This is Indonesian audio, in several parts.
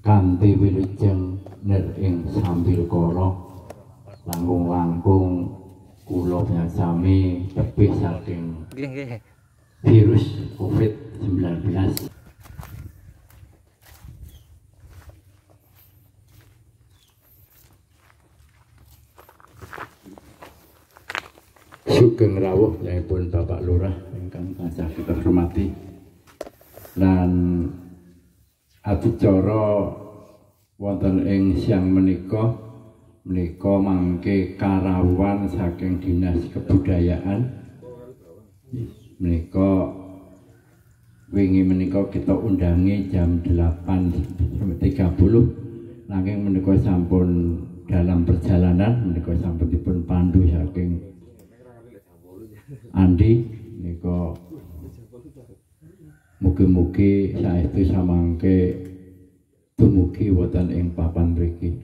kanthi wilujeng ner ing sambil kala langkung-langkung kula nyasami tebih saking virus COVID-19. Sugeng rawuh pun Bapak Lurah ingkang tansah kita hormati lan adicara wonten ing siang menika mangke karawuhan saking Dinas Kebudayaan menika wingi menika kita undangi jam 8.30 nanging menika sampun dalam perjalanan menika sampun dipun pandu saking Andi nika mugi-mugi saestu samangke dumugi wonten ing papan mriki.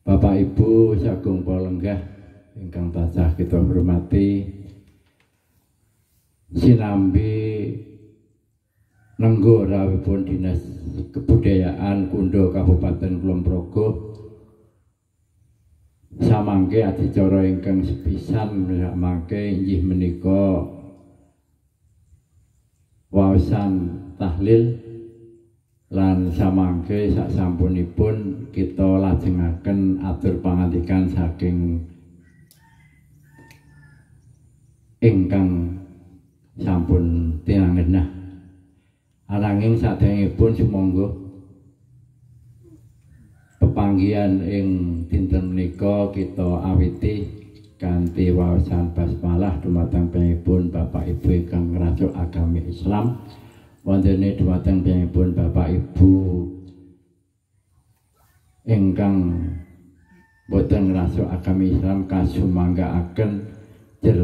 Bapak Ibu sagung para lenggah ingkang tansah kita hormati, sinambi nenggo rawuhipun Dinas Kebudayaan Kundo Kabupaten Kulon Progo samangke adicara ingkang sepisan mangke inggih menika waosan tahlil lan samangke sasampunipun kita lajengaken atur pangandikan saking ingkang sampun tinangenah. Ananging sadèrèngipun sumangga pepanggihan ing dinten menika kita awiti kanthi waosan basmalah dumateng piyambakipun Bapak Ibu ingkang ngrajuk agami Islam wondene dumateng piyambakipun Bapak Ibu ingkang boten ngrajuk agami Islam kasumanggaaken jer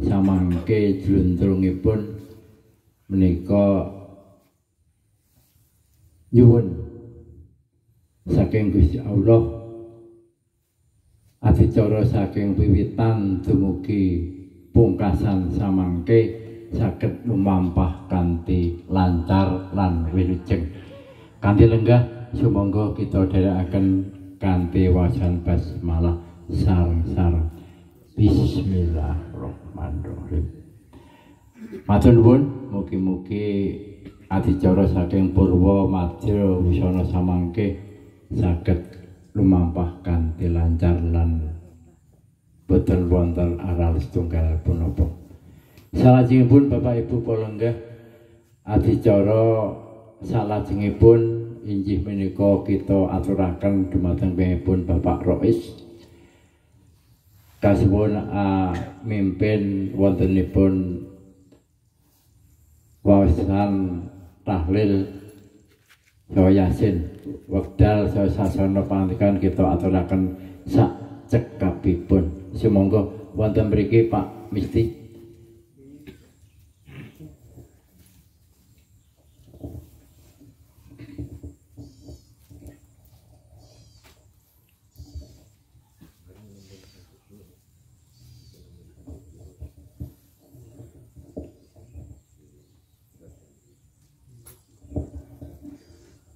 samangke jluntrungipun menika nyuwun saking Gusti Allah adicara saking wiwitan dumugi pungkasan samangke saged lumampah kanthi lancar lan wilujeng. Kanthi lenggah sumangga kita dherekaken kanthi wacan basmalah sareng-sareng. Bismillahirrahmanirrahim. Matur nuwun, mugi-mugi adicara saking purwa madya wisana samangke saged lumampah kanthi lancar lan boten wonten aral setunggal punapa. Salajengipun Bapak Ibu palenggah adicara salajengipun inggih menika kita aturaken dumateng piyambakipun Bapak Rois kasuwun mimpin wontenipun waosan tahlil saha yasin wekdal saha sasana pangandikan kita aturaken sak cekapipun. Sumangga wonten mriki Pak Misti.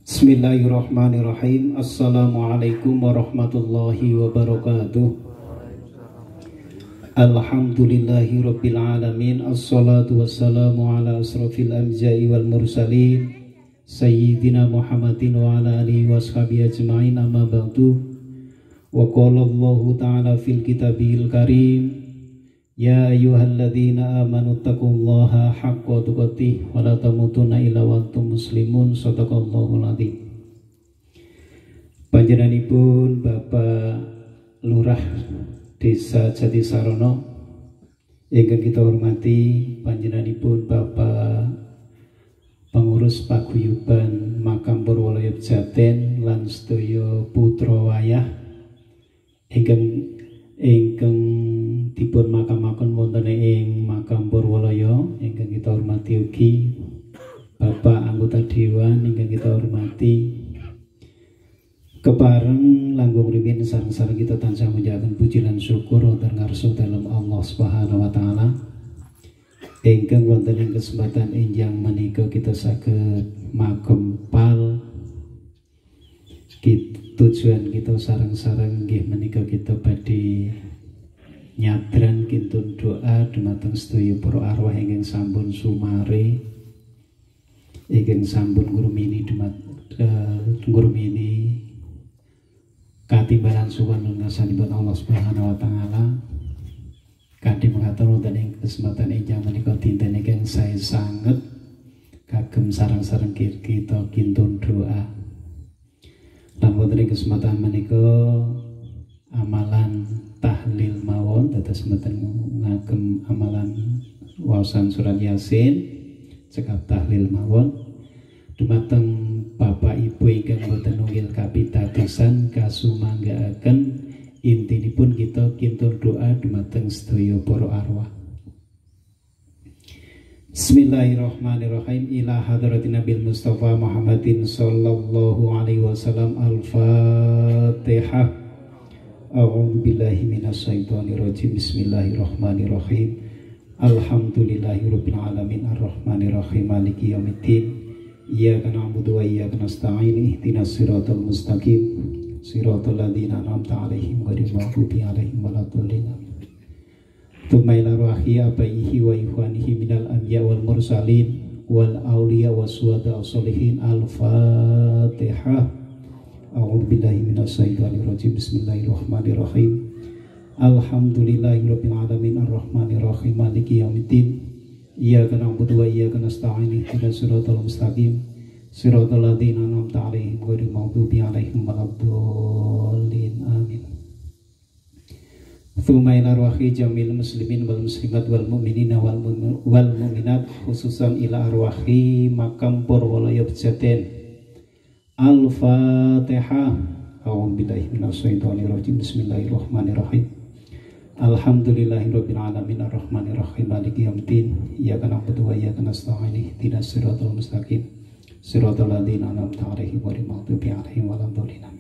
Bismillahirrahmanirrahim. Assalamualaikum warahmatullahi wabarakatuh. Alhamdulillahi rabbil alamin. Assalatu wassalamu ala asrafil anbiya'i wal mursalin sayyidina Muhammadin wa ala alihi washabihi ajma'in, amma ba'du. Wa qala Allahu ta'ala fil kitabil karim, ya ayyuhalladzina amanu taqullaha haqqa tuqatih wa la tamutunna illa wa antum muslimun. Shadaqallahul adzim. Panjenenganipun Bapak Lurah Desa Jatisarono ingkang kita hormati, panjenenganipun Bapak Pengurus Paguyuban Makam Purwalaya Jaten lan sedaya putra wayah ingkang dipun makamaken wonten ing Makam Purwalaya ingkang kita hormati ugi Bapak anggota dewan ingkang kita hormati. Kepareng langkung riyin sareng-sareng kita tansah menjalankan puji lan syukur wonten ngarsa dalem Allah Subhanahu wa taala ingkang wonten ing kesempatan enjang menika kita saged makempal tujuan kita sareng-sareng nggih menika kita badhe nyadran kintun doa dumateng sedaya para arwah ingkang sampun sumare, ingkang sampun ngurmini ngurmini katimbalan suwan ngasanipun Allah Subhanahu wa taala. Kanthi mekaten wonten ing kesempatan ingkang menika dinten ingkang sae sanget kagem sareng-sareng kita kintun doa. Lan wonten ing kesempatan menika amalan tahlil mawon dados mboten ngagem amalan waosan surat Yasin cekap tahlil mawon dumateng Bapak Ibu ingkang boten nunggil kapitadosan kasumanggaaken intinipun kita kintun doa dumateng sedaya para arwah. Bismillahirrahmanirrahim. Ila hadratin Nabil Mustafa Muhammadin sallallahu alaihi wasallam. Al-Fatihah. A'udzu billahi minasyaitonir rajim. Bismillahirrahmanirrahim. Alhamdulillahirabbil alamin arrahmanir rahim maliki yaumiddin. Iyyaka na'budu wa iyyaka nasta'in ihdinas siratal mustaqim siratal ladzina an'amta 'alaihim ghairil maghdubi 'alaihim waladdallin. Tsumma ila ruhi abaihi wa ikhwanihi minal anbiya wal mursalin wal auliya was syuhada sholihin. Al-Fatihah. A'udzu billahi minasyaitonir rajim. Bismillahirrahmanirrahim. Alhamdulillahirabbil alamin arrahmanir rahim maliki yaumiddin. Iyyaka na'budu wa iyyaka nasta'in ihdinas siratal mustaqim siratal ladzina an'amta 'alaihim ghairil maghdubi 'alaihim waladdallin. Amin. Tsumma ila arwahi jamil muslimin wal muslimat wal mu'minina wal mu'minat khususan ila arwahi makam Purwolaya Bejaten. Al-Fatihah. A'udzu billahi minasyaitonir rajim. Bismillahirrahmanirrahim. Alhamdulillahirabbil alamin arrahmanir rahim maliki yaumiddin. Iyyaka na'budu wa iyyaka nasta'in ihdinas siratal mustaqim siratal ladzina an'amta 'alaihim ghairil maghdubi 'alaihim waladdallin.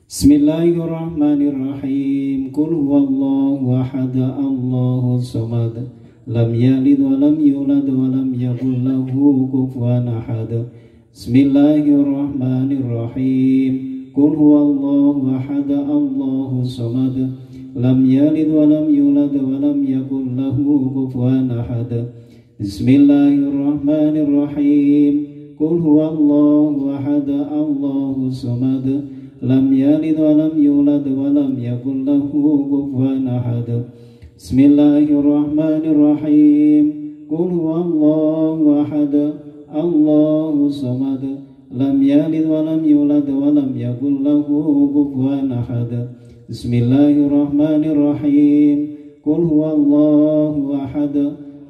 Bismillahirrahmanirrahim. Qul huwallahu ahad Allahus samad lam yalid wa lam yulad wa lam yakul lahu kufuwan ahad. Bismillahirrahmanirrahim. Qul huwallahu ahad Allahus samad lam yalid wa lam yulad wa lam yakul lahu kufuwan ahad. Bismillahirrahmanirrahim. Qul huwallahu ahad Allahus samad lam yalid wa lam yulad wa lam yakul lahu kufuwan ahad. Bismillahirrahmanirrahim. Qul huwallahu ahad Allahus samad lam yalid wa lam yulad wa lam yakul lahu kufuwan ahad. Bismillahirrahmanirrahim. Qul huwallahu ahad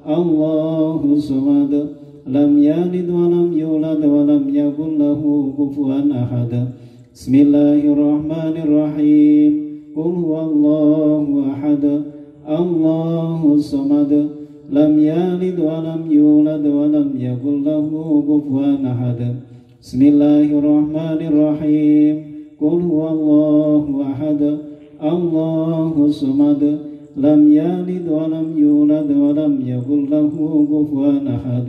Allahus samad lam yalid wa lam yulad wa lam yakul lahu kufuwan ahad. Bismillahirrahmanirrahim. Qul huwallahu ahad Allahus samad lam yalid wa lam yulad wa lam yakul lahu kufuwan ahad. Bismillahirrahmanirrahim. Qul huwallahu ahad Allahus samad lam yalid wa lam yulad wa lam yakul lahu kufuwan ahad.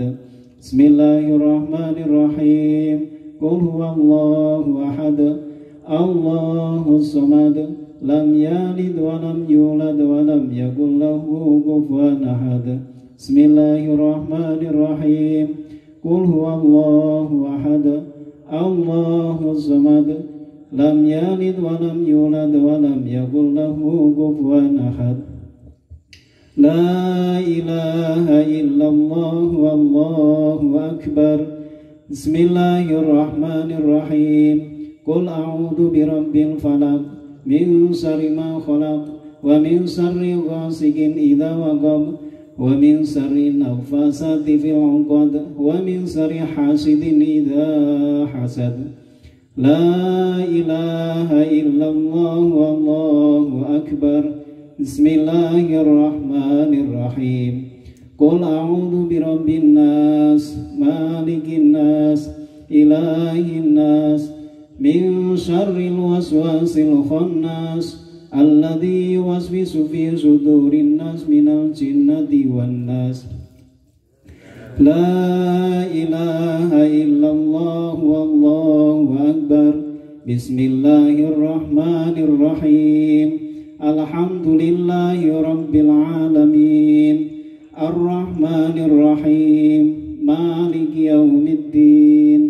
Bismillahirrahmanirrahim. Qul huwallahu ahad Allahus samad lam yalid wa lam yulad wa lam yakul lahu kufuwan ahad. Bismillahirrahmanirrahim. Qul huwallahu ahad Allahus samad lam yalid wa lam yulad wa lam yakul lahu kufuwan ahad. La ilaha illallah wallahu akbar. Bismillahirrahmanirrahim. Qul a'udzu birabbil falaq min syarri ma khalaq wa min syarri ghasiqin idza waqab wa min syarri nafasati fil 'uqad wa min syarri hasidin idza hasad. La ilaha illallah wallahu akbar. Bismillahirrahmanirrahim. Qul a'udzu birabbin nas malikin nas ilahin nas min syarril waswasil khannas alladzi yuwaswisu fi sudurin nas minal jinnati wan nas. La ilaha illallah wallahu Allahu Akbar. Bismillahirrahmanirrahim. Alhamdulillahi Rabbil Alamin. Ar-Rahmanir-Rahim. Maliki yaumiddin.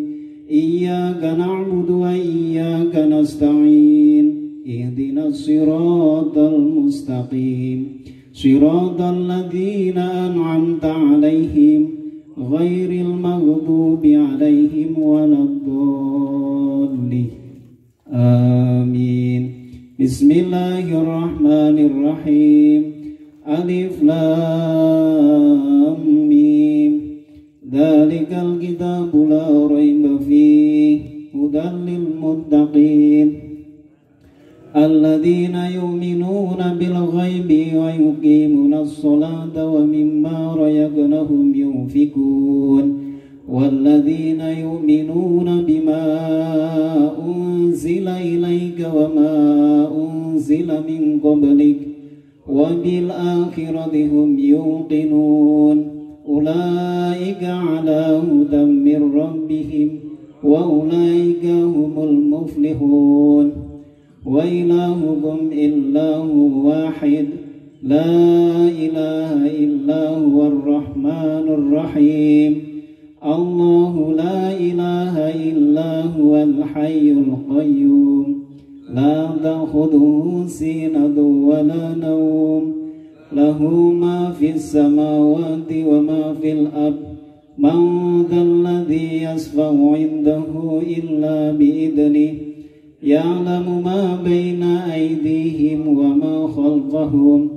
Iyyaka na'budu wa iyyaka nasta'in. Ihdinas siratal mustaqim. Siratal ladzina an'amta 'alaihim ghairil maghdubi 'alaihim waladdallin. Amin. Bismillahirrahmanirrahim. Alif lam mim. Dzalikal kitabu la raiba fihi hudan lil muttaqin. Alladzina yu'minuna bil ghaibi wa yuqimuna as-salata wa mimma razaqnahum yunfikun. Walladzina yu'minuna bima unzila ilayka wa ma unzila min qablik wa bil akhirati hum yuqinun. Ulaika ala hudan min rabbihim wa ulaika humul muflihun. Wa ilahukum illahu wahid la ilaha illa huwar rahmanur rahim. Allahu la ilaha illa huwal hayyul qayyum la ta'khudhuhu sinatun wa la nawm lahu ma fis samawati wa ma fil ard. Man dzalladzi yashfa'u 'indahu illa bi'idnihi. Ya'lamu ma baina aydihim wa ma khalfahum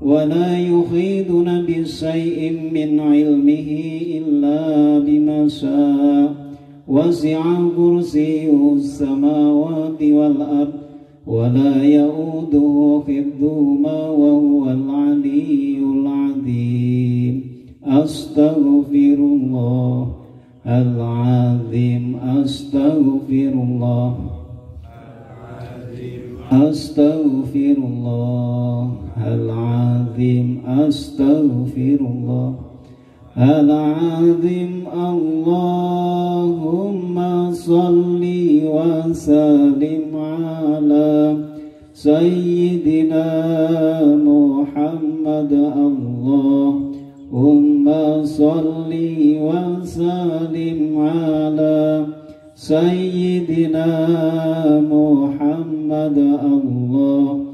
wa la yuhiduna bisyai'in min 'ilmihi illa bima syaa. Wasi'a kursiyyuhu as-samawati wal ard wa la ya'uduhu hifdhuhuma wa huwal 'aliyyul 'azim. Astaghfirullah al-'azim. Astaghfirullah. Astaghfirullahal-azim. Astaghfirullahal-azim. Allahumma salli wa sallim ala Sayyidina Muhammad. Allahumma salli wa sallim ala Sayyidina Muhammad. Allahumma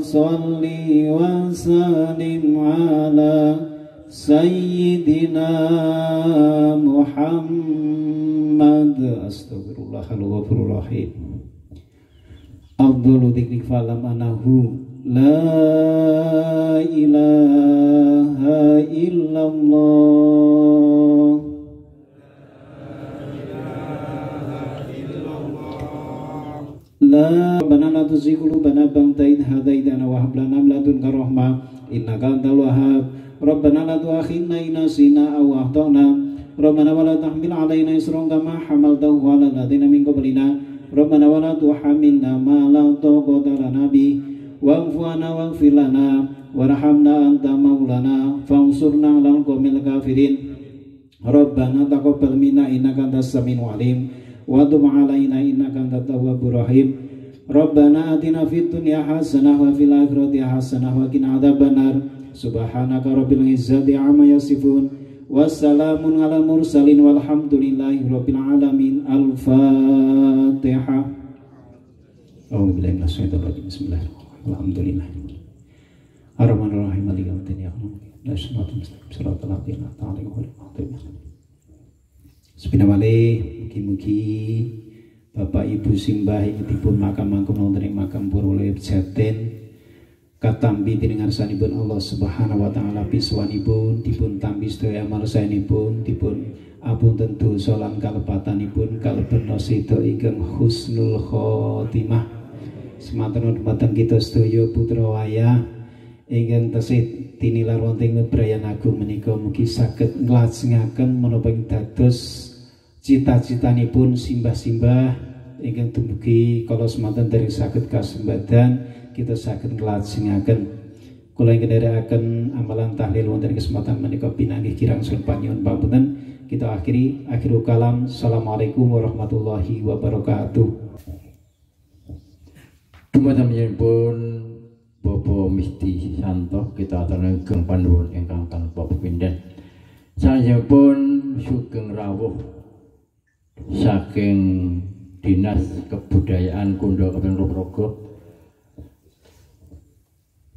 salli wa sallim ala Sayyidina Muhammad. Astaghfirullahaladzim. Abdul dzikri falam anahu la ilaha illallah. La rabbana la tuzigh qulubana ba'da idh hadaytana wa hab lana min ladunka rahmah innaka antal wahhab. Rabbana la tu'akhidhna in nasina aw akhtana. Rabbana wa la tahmil 'alaina isran kama hamaltahu 'alal ladzina min qablina. Rabbana wa la tuhammilna ma la taqata lana bih wa'fu 'anna waghfir lana warhamna anta maulana fansurna 'alal qaumil kafirin. Rabbana taqabbal minna innaka antas samiul 'alim wa tub 'alaina innaka antat tawwabur rahim. Rabbana atina fid dunya hasanah wa fil akhirati hasanah wa qina adzabannar. Subhanaka rabbil izzati amma yasifun. Wassalamun alal mursalin walhamdulillahi rabbil alamin. Al-Fatihah. A'udzu billahi minasyaitonir rajim. Bismillahirrahmanirrahim. Alhamdulillah. Ar-Rahmanir Rahim. Maliki yaumiddin. Shiratal ladzina an'amta 'alaihim. Subhanallah. Mugi-mugi Bapak Ibu simbah dipun makam-makam wonten ing makam Purwoleh Jaten katampi dinengarsanipun Allah Subhanahu wa taala piswanipun dipun tampi sedaya amal saenipun dipun apunten dosa lan kalepatanipun kalebet nasida ingkang husnul khotimah. Semanten dumateng kita sedaya putra wayah ingkang tasih tinilar wonten bebrayan agung menika mugi saged nglajengaken menapa ing dados cita-citanipun simbah-simbah ingkang dumugi kala semanten dereng saged kasembadan kita saged nglajengaken kula ingkang nderekaken amalan tahlil wonten kesempatan menika pinanggih kirang sun panyuwun pangapunten. Kita akhirul kalam. Assalamualaikum warahmatullahi wabarakatuh. Dumateng pun Bapak Misti Santo kita aturken panuwun ingkang tanpa pepindhan. Salajengipun sugeng rawuh saking Dinas Kebudayaan Kundo Kabupaten Purworejo.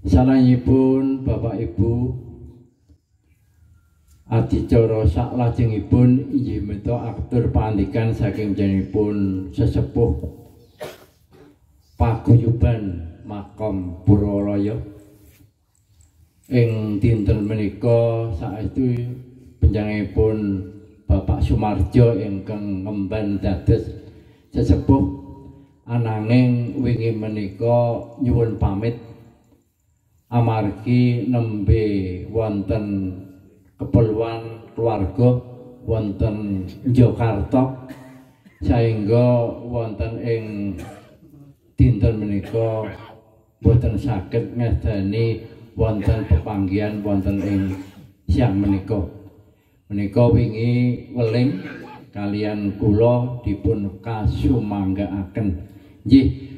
Salajengipun Bapak Ibu adicara saklajengipun inggih menika atur pangandikan saking jenipun sesepuh paguyuban Makom Purwolaya ing dinten menika saestu panjenenganipun Bapak Sumarjo ingkang ngemban dados sesepuh ananging wingi menika nyuwun pamit amargi nembe wonten keperluan keluarga wonten Jakarta sehingga wonten ing dinten menika boten saged ngedani wonten pepanggihan wonten ing siang menika. Menika wingi weling kalian kula dipun kasumanggaaken. Nggih.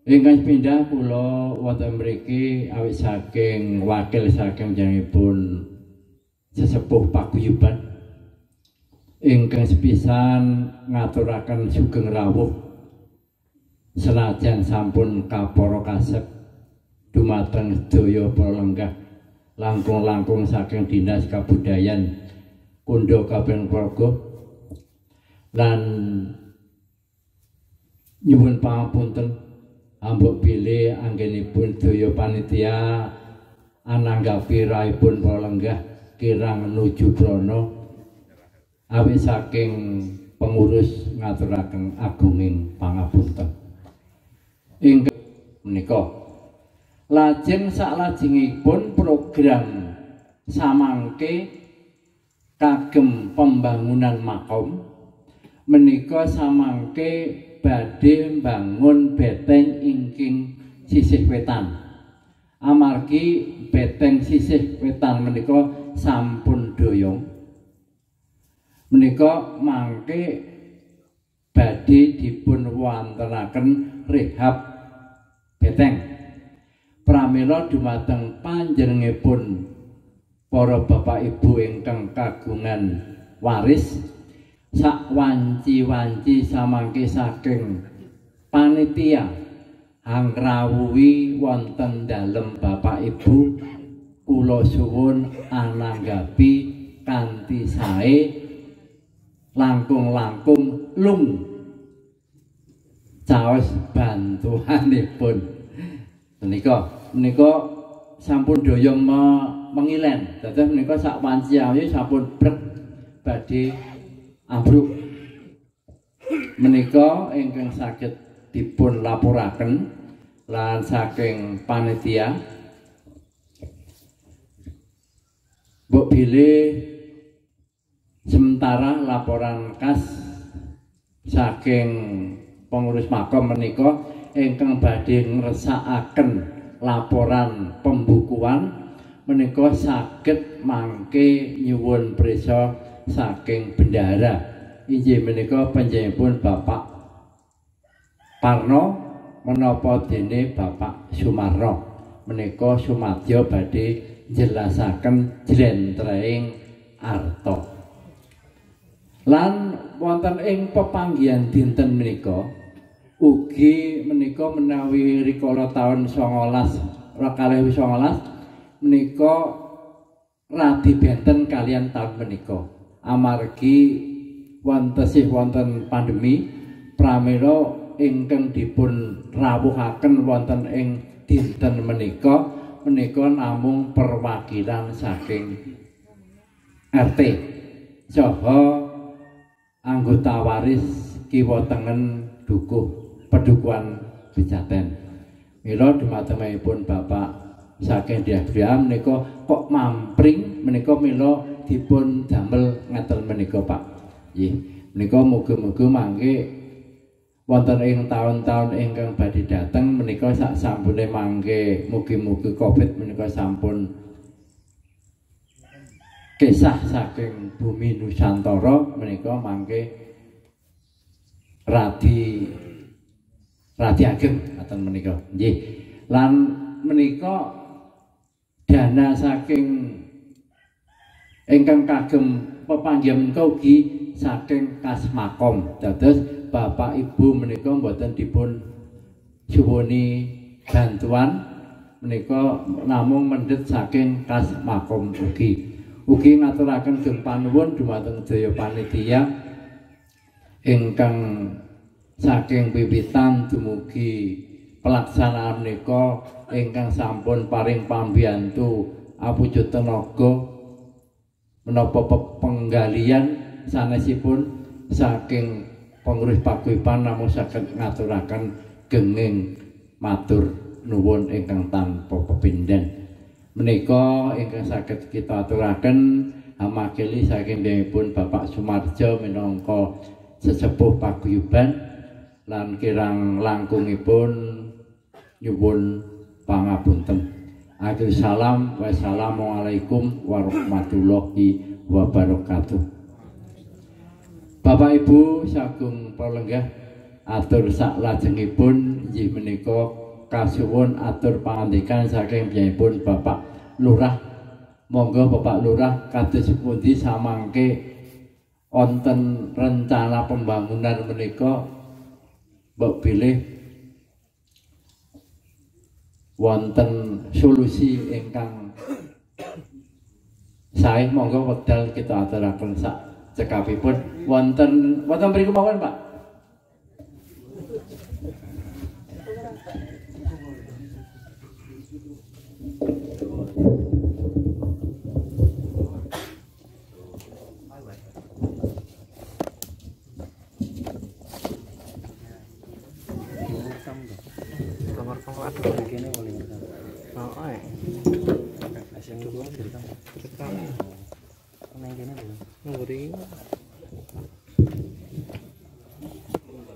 Ingkang pindah kula wonten mriki awit saking wakil saking jenengipun sesepuh paguyuban ingkang sepisan ngaturaken sugeng rawuh senajan sampun kapara kasep dumateng sedaya para lenggah langkung-langkung saking Dinas Kabudayaan Kundo Kabupaten Purworejo lan nyuwun pangapunten ambek bilih anggenipun daya panitia ananggapi raipun para lenggah kirang nuju prana awit saking pengurus ngaturaken agunging pangapunten. Ingkang menika lajeng saklajengipun program samangke kagem pembangunan makom menika samangke badhe mbangun beteng ingkang sisih wetan. Amargi beteng sisih wetan menika sampun doyong. Menika mangke badhe dipun wontenaken rehab beteng pramila dumateng panjenenganipun para bapak ibu ingkang kagungan waris sak wanci-wanci samangke saking panitia angrawuhi wonten dalem bapak ibu kula suwun ananggapi kanthi sae langkung-langkung lung caos bantuanipun. Menika sampun doyong mengilen. Dados menika sak wanci ayu sampun brek badhe ambruk. Menika ingkang saged dipun laporaken lan saking panitia mbok bilih sementara laporan kas saking pengurus makom menika ingkang badhe ngresakaken laporan pembukuan menika saged mangke nyuwun prisa saking bendahara inggih menika panjenenganipun Bapak Parno menapa dene Bapak Sumarno menika sumadya badhe njelasaken jlentreing arta lan wonten ing pepanggihan dinten menika ugi menika menawi rikala taun 2019 menika radi benten kalian taun menika amargi wonten pandemi pramila ingkang dipun rawuhaken wonten ing dinten menika namung perwakilan saking RT saha anggota waris kiwa tengen dukuh Pedukuhan Bejaten. Mila dumatengipun Bapak saking Diah menika kok mampring menika mila dipun damel ngaten menika Pak. Nggih, menika muga-muga mangke wonten ing taun-taun ingkang badhe dhateng menika sak sampune mangke mugi-mugi Covid menika sampun kisah saking bumi Nusantara menika mangke radi ageng ngaten menika nggih. Lan menika dana saking ingkang kagem pepanggihan menika ugi saking kas makom. Dados Bapak Ibu menika mboten dipun suwuni bantuan menika namung mendhet saking kas makom ugi. Ugi ngaturaken geng panuwun dumateng sedaya panitia ingkang saking wiwitan dumugi pelaksanaan menika ingkang sampun paring pambiyantu awujud tenaga menapa penggalian sanesipun saking pengurus paguyuban namung saged ngaturaken genging matur nuwun ingkang tanpa pepindhan. Menika ingkang saged kita aturaken amakili saking pun Bapak Sumarjo minangka sesepuh paguyuban lan kirang langkungipun nyuwun pangapunten. Akhir salam, wassalamualaikum warahmatullahi wabarakatuh. Bapak Ibu sagung palenggah atur saklajengipun inggih menika kasuwun atur pangandikan saking piyambakipun Bapak Lurah. Monggo Bapak Lurah kados pundi samangke wonten rencana pembangunan menika mbok bilih wonten solusi ingkang sae monggo wedal kita aturaken sak cekapipun wonten mriku mawon Pak.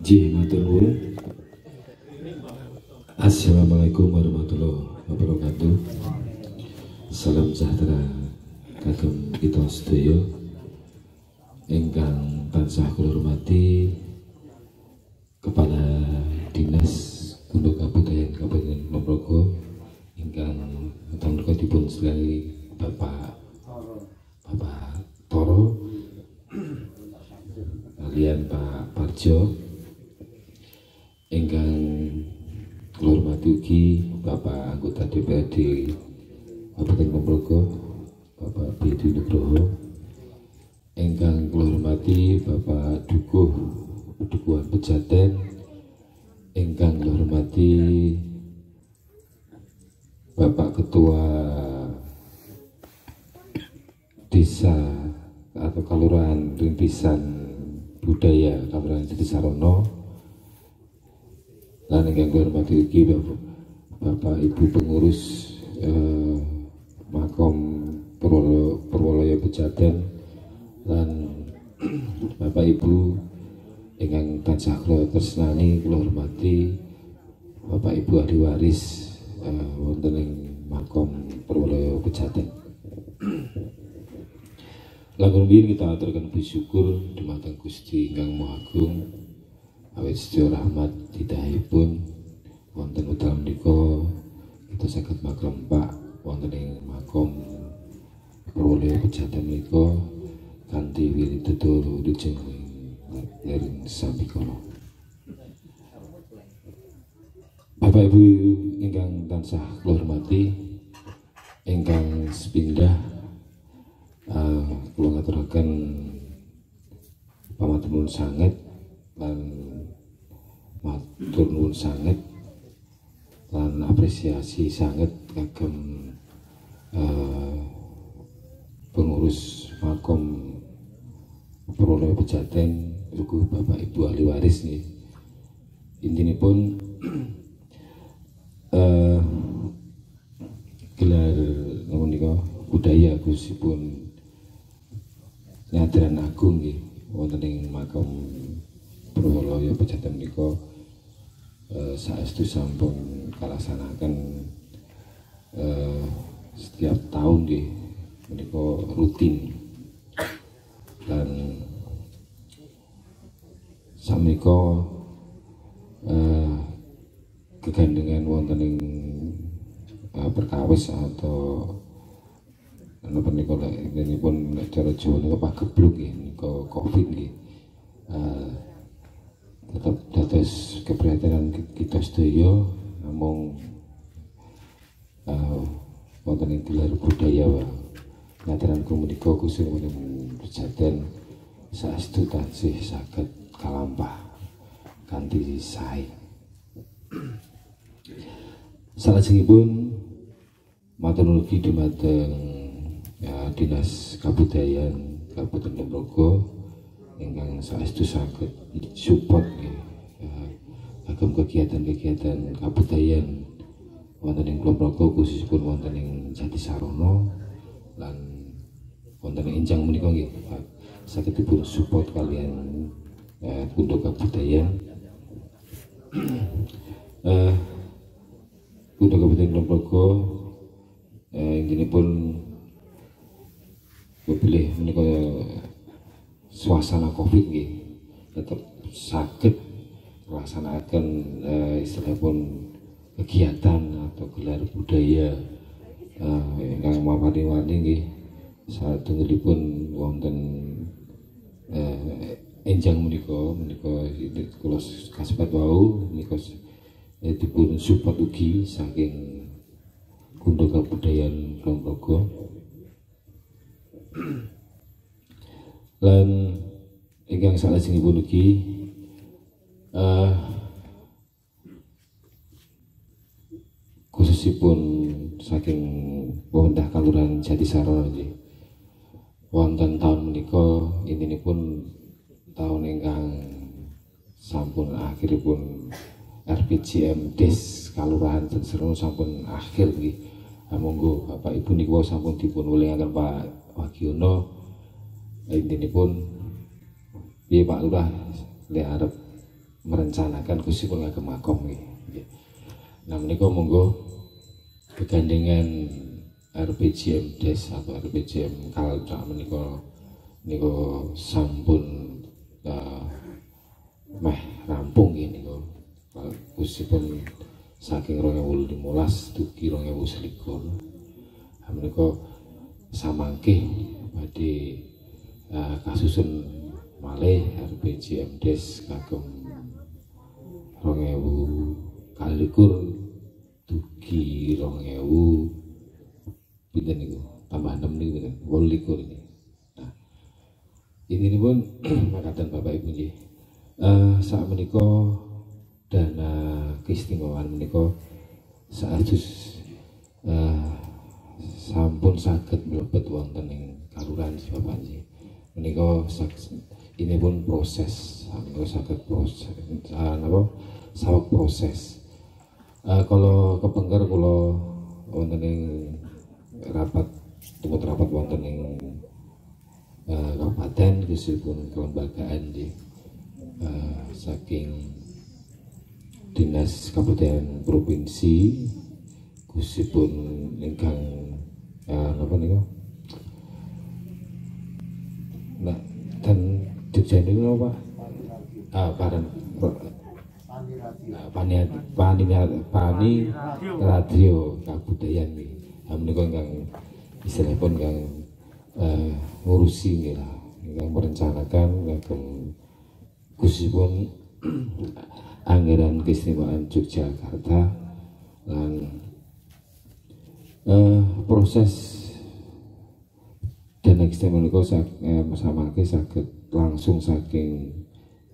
Matur nuwun. Assalamualaikum warahmatullahi wabarakatuh. Salam sejahtera kagem kita sedaya ingkang tansah kula hormati Kepala Dinas Pondok Kabudayan Kabupaten Ponorogo ingkang menika dipun selahi Bapak Toro kalian Pak Parjo ingkang kula hormati ugi Bapak anggota DPRD Kabupaten Ponorogo Bapak Bedi Nugroho, ingkang kula hormati Bapak Dukuhan Pejaten, ingkang kula hormati Bapak Ketua Desa atau Kelurahan Rintisan Budaya Kelurahan Siti Sarono, lan ingkang kula hormati ugi Bapak Ibu pengurus Makom Purwoloyo Pejaten lan Bapak Ibu ingkang tansah kula tresnani kula hormati Bapak Ibu ahli waris wonten ing Makom Purwoloyo Pejaten. Langkung rumiyin kita aturaken bersyukur dumateng Gusti Ingkang Maha Agung awit sedaya rahmat didhahipun wonten wekdal menika kita saged makrempak wonten ing Makom Purwoloyo Pejaten menika kanthi wiritutur wilujeng ing sambikala. Bapak Ibu ingkang tansah kula hormati, ingkang sepindah kula ngaturaken pamatur nuwun sanget lan matur nuwun sanget lan apresiasi sanget kagem pengurus Makom Purwoloyo Pejaten ugi Bapak Ibu ahli waris nih. Intinipun gelar menika budaya Gusipun Nyadran Agung nggih wonten ing Makom Purwolaya Pejaten menika saestu sampun kalaksanaken setiap tahun nggih menika rutin. Dan sameika kegandengan wonten ing perkawis atau napa niku pun cara Jawa niku pagebluk nggih nika Covid nggih. Tetap dados keprihatinan kita sedaya namung wonten ing gelar budaya ngataran menika khusus wonten Pejaten saestu tansih saged kalampah kanthi sae. Salajengipun matur nuwun dumateng Dinas Kabudayaan Kabupaten Ponorogo ingkang saestu saged support kagem kegiatan-kegiatan kabudayaan wonten ing Ponorogo khususipun wonten ing Jatisarana lan wonten ing Enjang menika nggih saged dipun support kalian untuk kabudayaan. Untuk Kabupaten Ponorogo inginipun pilih menika suasana Covid nggih tetap saged melaksanakan istilahipun kegiatan atau gelar budaya ingkang mapati-wani nggih satunggalipun wonten Enjang menika kula kasebat wau menika dipun support ugi saking Gundo Kabudayaan Ponorogo. Lan ingkang salajengipun ugi khususipun saking Pemerintah Kalurahan Jatisarana nggih wonten taun menika intinipun taun ingkang sampun akhiripun RPJM Des Kalurahan Jatisarana sampun akhir nggih. Monggo Bapak Ibu niku sampun dipun welingaken Pak Wagiono intinipun piye Pak Lurah lek arep merencanakan khususipun ngagem makom nggih. Nah menika monggo kegandengan RPJM Des atau RPJM Kalurahan menika sampun meh rampung nggih niku khususipun saking 2015 dugi 2021 menika samangke badhe kasusun malih RPJM Des kagem 2021 dugi 2000 pinten niku tambah 6 niku pinten 28 ini. Nah ini pun makaten Bapak Ibu nggih saat menika dana keistimewaan menika saestu sampun saged mlebet wonten ing Kalurahan Sipapanji menika ini pun proses menika saged proses saweg proses. Kalau kepengker kula wonten ing rapat wonten ing kabupaten khususipun kelembagaan nggih saking Dinas Kabudayaan Provinsi khususipun ingkang napa niku nah dan Jogja niku apa Pani Radio Kabudayaan nggih menika ingkang istilahipun ingkang ngurusi nggih lah ingkang merencanakan kagem khususipun anggaran keistimewaan Yogyakarta lan proses dana istimewa menika samangke saged langsung saking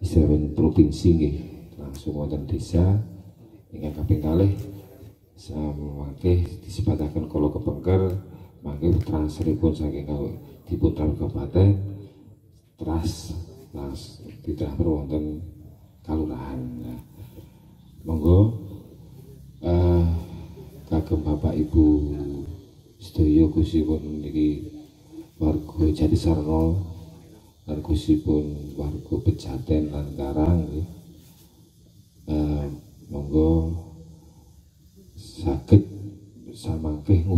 istilahipun provinsi nggih langsung wonten desa ingkang kaping kalih samangke disebataken kala kepengker mangke transferipun saking dipun kabupaten trans ditransfer wonten kalurahan. Nah, monggo kagem Bapak Ibu sedaya khususipun niki warga Jatisarana lan khususipun warga Pejaten lan Karang nggih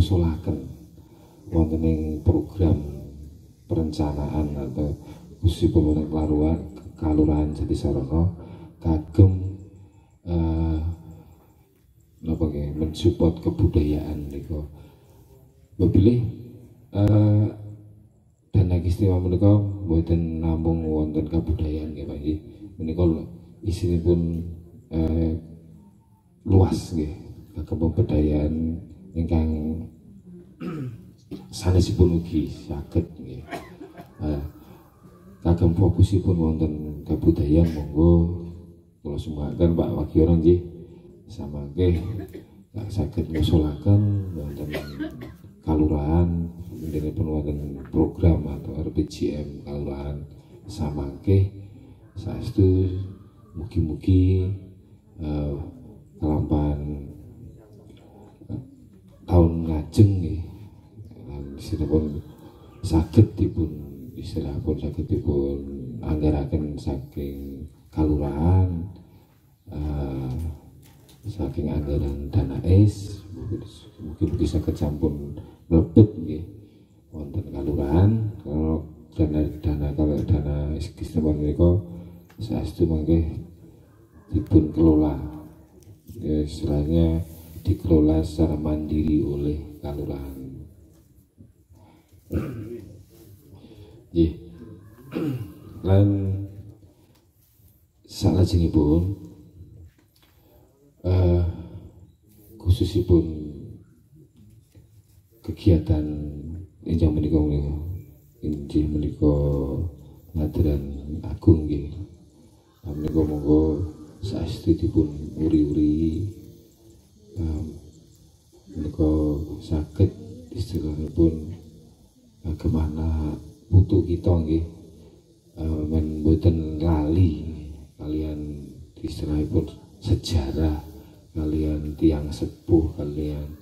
ngusulaken wonten ing program perencanaan atau khususipun wonten Kalurahan Jatisarana kagem napa nggih mensupport kebudayaan niku. Bepilih dana istimewa menika mboten namung wonten kabudayaan nggih Pak nggih. Menika isinipun luas nggih kagem kebudayaan ingkang sanesipun ugi saged nggih. Kagem fokusipun wonten kabudayaan monggo kula sumbangaken Pak Wagiono nggih samangke saged ngusulaken wonten kalurahan pun wonten program atau RPJM kalurahan samangke saestu mugi-mugi kelampahan tahun ngajeng nggih sinipun saged dipun istilah pun saged dipun anggaraken saking kalurahan saking anggaran dana es mungkin bisa kecampur mlebet nggih wonten kalurahan kalau dana istimewa menika saestu mangke dipun kelola ya, istilahnya dikelola secara mandiri oleh kalurahan. Nggih. Lan salajengipun khususipun kegiatan injang menika injih menika ngadiran agung nggih. Menika monggo saestu dipun uri-uri menika saged istilahipun kemana putu kita nggih men mboten lali kalian istilahipun sejarah kalian tiang sepuh kalian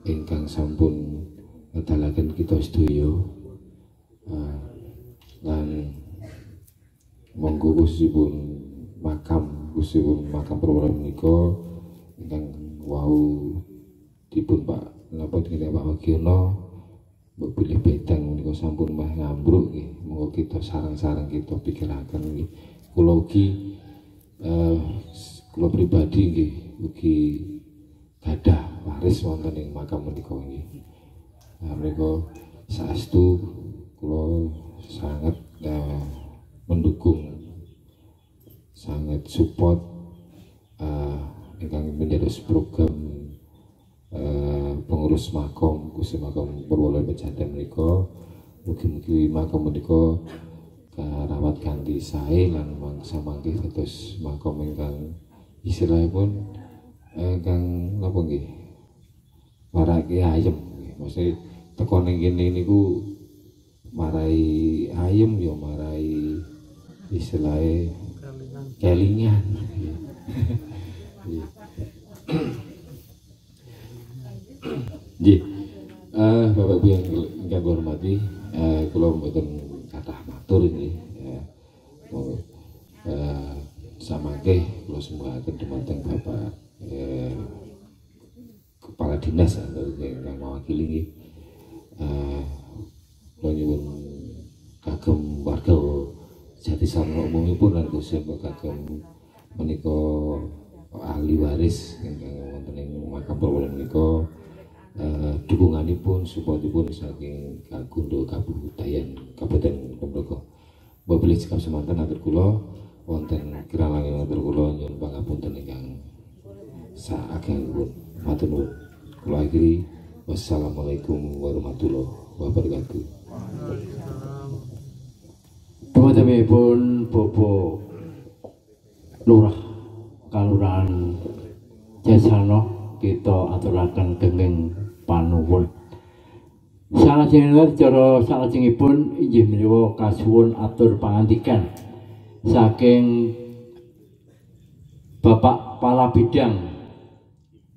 ingkang sampun ngedalaken kita sedaya lan monggo khususipun makam perwulan menika ingkang wau dipun Pak napa dene Pak Wagiono pilih bedang menika sampun mah ngambruk nggih monggo kita sareng-sareng kita pikiraken nggih kula ugi kula pribadi nggih ugi gadah waris wonten ing makam menika nggih menika saestu kula sangat mendukung sangat support ingkang menjadi program pengurus makom khusus makom Purwolon Pejaten menika mugi-mugi makom menika karawat kanthi sae lan mangsa mangke dados makom ingkang istilahipun ingkang napa nggih marake ayem nggih mesti teko ning kene niku marai ayem ya marai istilahé kelingan nggih. Bapak Ibu yang ingkang kula hormati, kula mboten kathah matur nggih. Samangke kula sembahken dumateng Bapak Kepala Dinas ingkang mewakili nggih. Kula nyuwun kagem warga Jatisarana umumipun lan khususipun kagem menika ahli waris ingkang wonten ing makam Purwolon menika dukunganipun supportipun saking Kagundo Kabudayaan Kabupaten Ponorogo. Wabillahi sikap semanten atur kula wonten kirang langkung atur kula nyuwun pangapunten ingkang saagengipun. Matur nuwun. Kula akhiri wassalamualaikum warahmatullahi wabarakatuh. Teman-temanipun Bapak Lurah Kalurahan Jatisarana kita aturaken kenging panuwun. Salajengipun inggih menika kasuwun atur pangandikan saking Bapak Kepala Bidang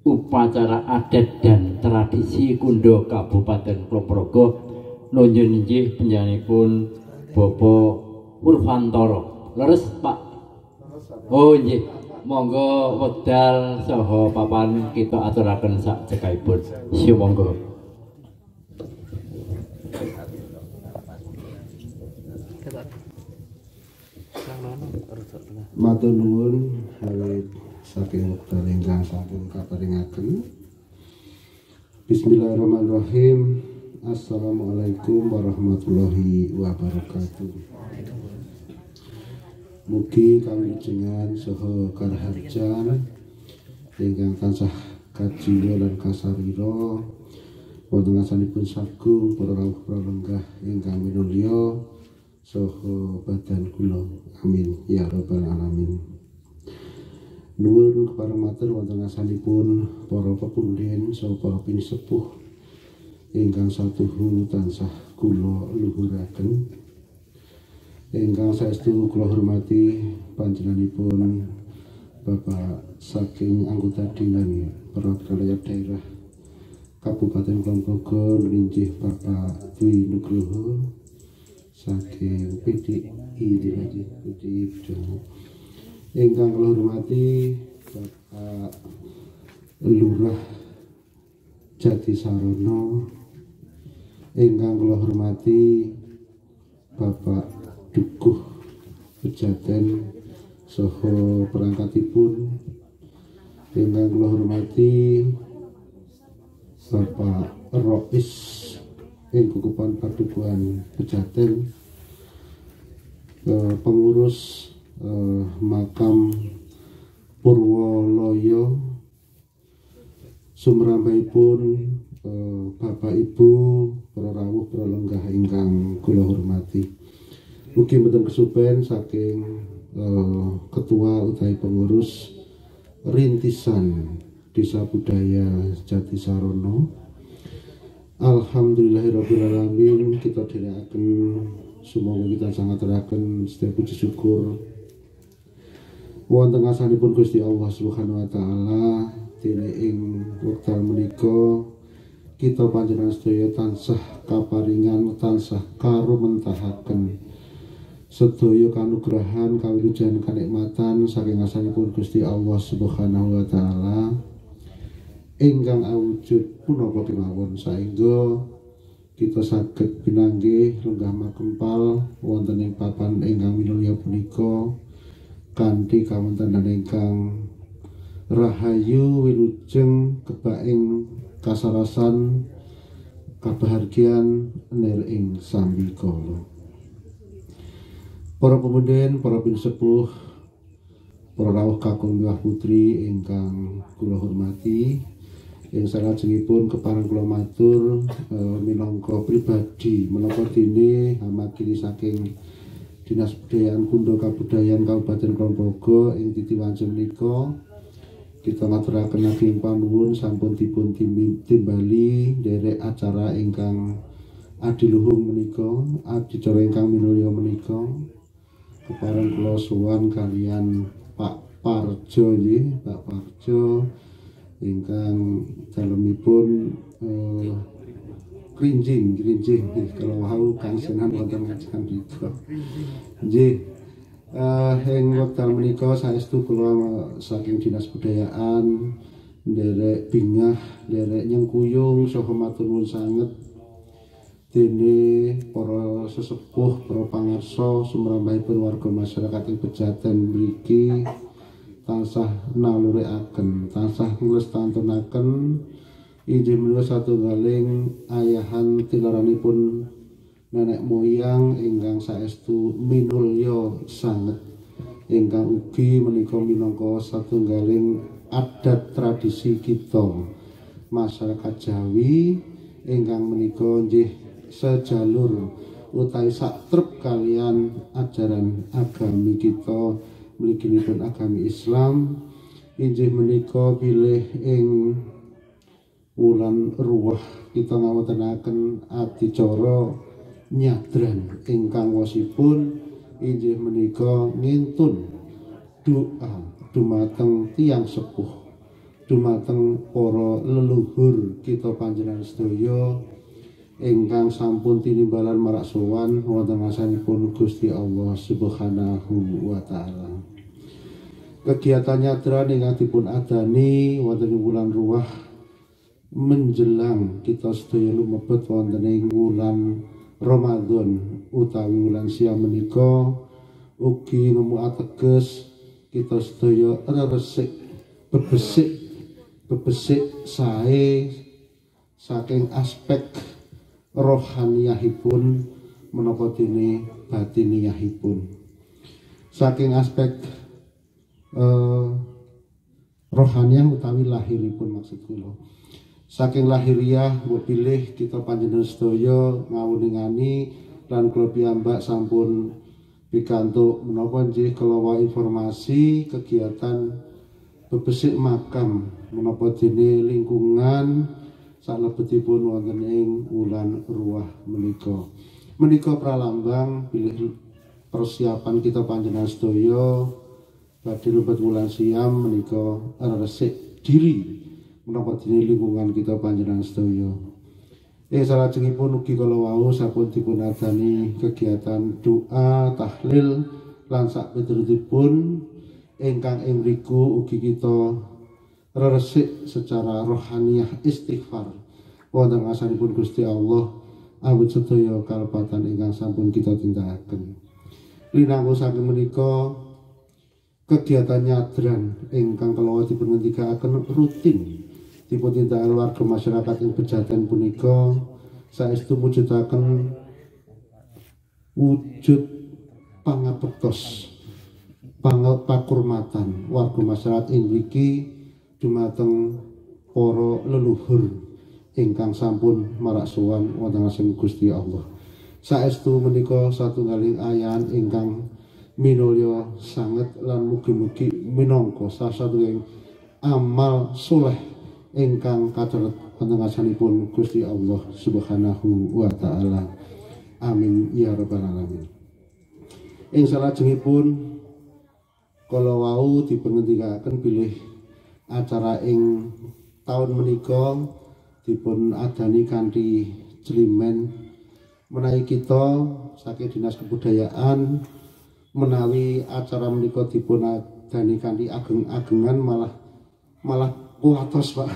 Upacara Adat dan Tradisi Kundo Kabupaten Ponorogo nunjun inggih panjenenganipun Bapak Purwantoro. Leres Pak? Oh nggih. Monggo wedal saha papan kita aturaken sak cekapipun. Siya monggo. Matur nuwun awit saking wekdal ingkang sampun kaparingaken. Bismillahirrahmanirrahim. Assalamualaikum warahmatullahi wabarakatuh. Mugi kawilujengan saha karaharjan ingkang tansah kajiwa lan kasarira wonten asalipun sagung para rawuh pralenggah ingkang minulya saha badan kula. Amin ya rabbal alamin. Nuwun kepareng matur wonten asalipun para pepunden saha para pinisepuh ingkang satuhu tansah kula luhuraken. Ingkang saestu kula hormati panjenenganipun Bapak saking anggota Dewan Perwakilan Daerah Kabupaten Kulon Progo inggih Bapak Dwi Nugroho saking PDI Bidang. Ingkang kula hormati Bapak Lurah Jatisarono. Ingkang kula hormati Bapak Dukuh Pejaten saha perangkatipun. Ingkang kula hormati Bapak Rois ing Kukupan Padukuhan Pejaten, pengurus makam Purwoloyo, sumrambahipun Bapak Ibu para rawuh pralenggah ingkang kula hormati. Mugi mboten kesupen saking ketua utawi pengurus rintisan Desa Budaya Jatisarono. Alhamdulillahirrahmanirrahim, kita dherekaken semoga kita sangat teraken setiap puji syukur wonten ngasanipun Gusti Allah Subhanahu wa taala. Dene ing wekdal menika kita panjenengan sedaya tansah kaparingan tansah karumentahaken sedaya kanugrahan kawilujengan kanikmatan saking ngasanipun Gusti Allah Subhanahu wa taala ingkang awujud punapa kemawon saengga kita saged pinanggih lenggah makempal wonten ing papan ingkang minulya punika kanthi kawontenan ingkang rahayu wilujeng kebaing kasarasan kabahagiaan ner ing sambikala. Para pemunden, para pinisepuh, para rawuh kakung miwah putri ingkang kula hormati, ing salajengipun kepareng kula matur minangka pribadi menapa dene amakili saking Dinas Budayaan Kundo Kabudayaan Kabupaten Kulon Progo ing titi wancen menika kita ngaturaken ageng panuwun sampun dipun timbali nderek acara ingkang adiluhung menika, adicara ingkang minulya menika. Kepareng kula sowan kalian Pak Parjo nggih, Pak Parjo ingkang dalemipun krinjing kalau wau kangsenan wonten ngajengan menika. Nggih, ing wekdal menika saestu kula saking Dinas Budayaan nderek bingah, nderek nyengkuyung saha matur nuwun sanget dene para sesepuh, para pangarsa sumrambahipun warga masyarakat ing Pejaten mriki tansah nalurekaken, tansah nglestantunaken inggih menika satunggaling ayahan tilaranipun nenek moyang ingkang saestu minulya sanget, ingkang ugi menika minangka satunggaling adat tradisi kita masyarakat Jawi ingkang menika nggih sejalur utawi satrep kalian ajaran agami kita mliginipun agami Islam. Inggih menika bilih ing wulan Ruwah kita ngawontenaken adicara nyadran ingkang wasipun inggih menika ngintun doa dumateng tiyang sepuh, dumateng para leluhur kita panjenengan sedaya ingkang sampun tinimbalan marak sowan wonten ngasanipun Gusti Allah Subhanahu wa taala. Kegiatan nyadran ingkang dipun adani wonten wulan Ruwah menjelang kita sedaya lumebet wonten ing wulan Ramadan utawi wulan siam menika ugi ngemu ateges kita sedaya resik bebesik sae saking aspek rohaniyahipun menapa dene batiniyahipun. Saking aspek rohaniyah utawi lahiripun maksud kula. Saking lahiriah mbok pilih kita panjenengan sedaya ngawuningani lan kula piyambak sampun pikantuk menapa nggih kalawa informasi kegiatan bebesik makam menapa dene lingkungan salebetipun wonten ing wulan ruah menika. Menika pralambang bilih persiapan kita panjenengan sedaya badhe lebet wulan siam menika resik diri menapa dene lingkungan kita panjenengan sedaya. Salajengipun ugi kala wau sampun dipunadani kegiatan doa, tahlil lan sakpiturutipun ingkang ing mriku ugi kita resik secara rohaniyah istighfar wonten ngasanipun Gusti Allah awit sedaya kalepatan ingkang sampun kita tindakaken. Linangkung saking menika kegiatan nyadran ingkang kala dipun ngendikaken rutin dipun tindakaken warga masyarakat ing Pejaten punika saestu mujudaken wujud pangabektos pakurmatan warga masyarakat ing mriki dumateng para leluhur ingkang sampun marak sowan wonten asring Gusti Allah. Saestu menika satunggaling ayan ingkang minulya sanget lan mugi-mugi minangka salah satunggaling amal soleh ingkang kateret wonten ngasanipun Gusti Allah Subhanahu wa taala. Amin ya rabbal alamin. Ing salajengipun kala wau dipungendikaken bilih acara ing taun menika dipun adani kanthi jlimen menawi kita saking Dinas Kebudayaan menawi acara menika dipun adani kanthi ageng-agengan malah kuatos Pak.